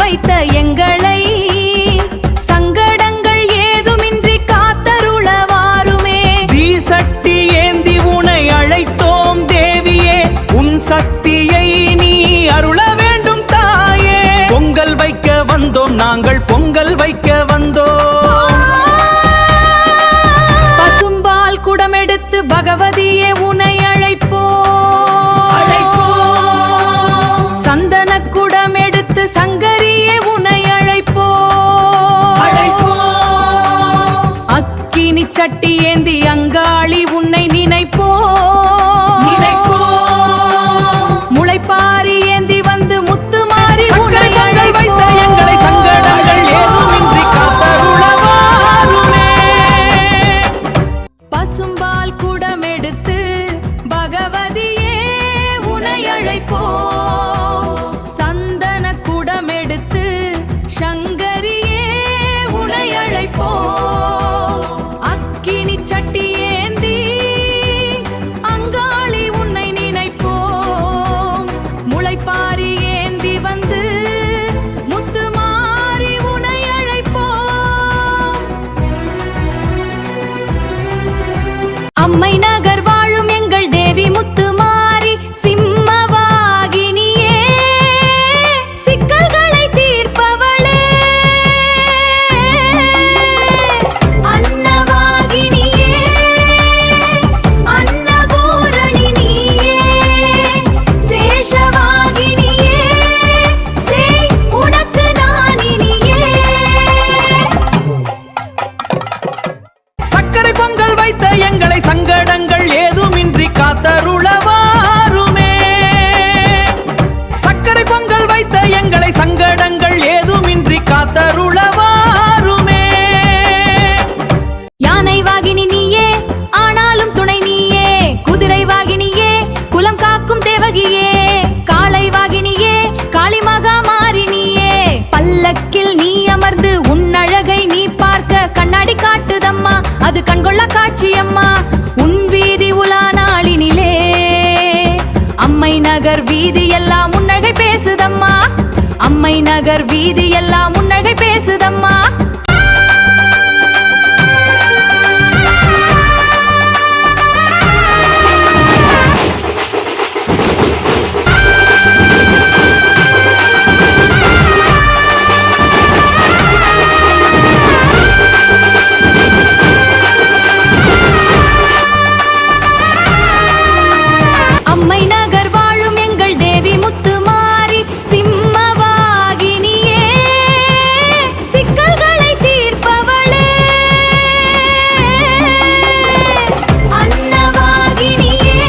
வைத்த எங்களை சங்கடங்கள் ஏதுமின்றி காத்தருள வாருமே. தீசட்டி ஏந்தி உனை அழைத்தோம் தேவியே, உன் சக்தியை நீ அருள வேண்டும் தாயே. பொங்கல் வைக்க வந்தோம் நாங்கள், பொங்கல் வைக்க வந்தோம். பசும்பால் குடமெடுத்து பகவதியே உனை அழைப்போம். சந்தன குடமெடுத்து சங்கரியே உனை அழைப்போம். அக்கினி சட்டி ஏந்தி அங்காளி உன்னை நினைப்போம். முளைப்பாரி ஏந்தி வந்து முத்துமாரி உன்னை வைத்த எங்களை சங்கடங்கள் ஏதுமின்றி காத்தருள வாருமே. பசும்பால் குடமெடுத்து பகவதியே உனை அழைப்போம். சந்தன குடமெடுத்து சங்கரியே உனை அழைப்போம். அக்கினி சட்டி ஏந்தி அங்காளி உன்னை நினைப்போம். முளைப்பாரி ஏந்தி வந்து முத்துமாரி உன்னை அழைப்போம். அம்மை நகர் வாழும் எங்கள் தேவி முத்துமாரி சிம்மவாகினியே, சிக்கல்களை தீர்ப்பவளே. அன்னவாகினியே, அன்னபூரணி நீயே, சேஷவாகினியே, சேய் உனக்கு நானினியே. சக்கரை பொங்கல் வைத்த எங்களை சங்கடங்கள் ஏதுமின்றி காத்தருள வாருமே. சக்கரை பொங்கல் வைத்த எங்களை சங்கடங்கள் ஏதுமின்றி காத்தருள வாருமே. யானை வாகினி நீயே, ஆனாலும் துணை நீயே. குதிரை வாகினியே, குலம் காக்கும் தேவகியே. காளை வாகினியே, காளி மகா மாறினியே. பல்லக்கில் நீ அமர்ந்து உன் அழகை நீ பார்க்க கண்ணாடி காட்டுதம்மா, அது கண்கொள்ள காட்சியம்மா. உன் வீதி உலா நாளினிலே அம்மை நகர் வீதி எல்லாம் முன்னகை பேசுதம்மா. அம்மை நகர் வீதி எல்லாம் முன்னகை பேசுதம்மா. அம்மை நகர் வாழும் எங்கள் தேவி முத்துமாரி சிம்மவாகினியே, சிக்கல்களை தீர்ப்பவளே. அன்னவாகினியே,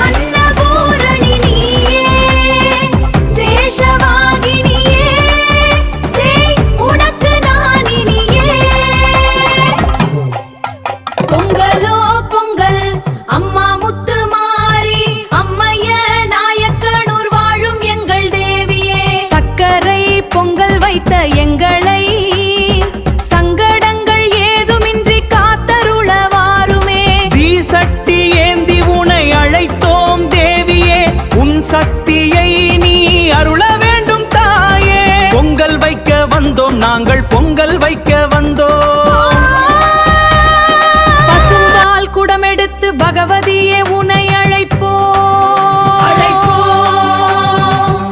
அன்னபூரணி நீயே, சேஷவாகினியே, சேய் உனக்கு நானினியே. பொங்கலோ பொங்கல் அம்மா முத்துமாரி, அம்மைய நாயக்கனூர் வாழும் எங்கள் தேவியே. சக்கரை பொங்கல் வைத்த எங்களை சங்கடங்கள் ஏதுமின்றி காத்தருள வாருமே. தீசட்டி ஏந்தி உனை அழைத்தோம் தேவியே, உன் சக்தியை நீ அருள வேண்டும் தாயே. பொங்கல் வைக்க வந்தோம் நாங்கள், பொங்கல் வைக்க வந்தோம். பசும்பால் குடமெடுத்து பகவதியே உனை அழைப்போம்.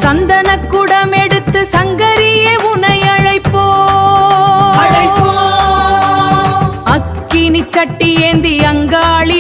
சந்தன குடமெடுத்து சங்கரியே உனை அழைப்போம். அக்கினி சட்டி ஏந்தி அங்காளி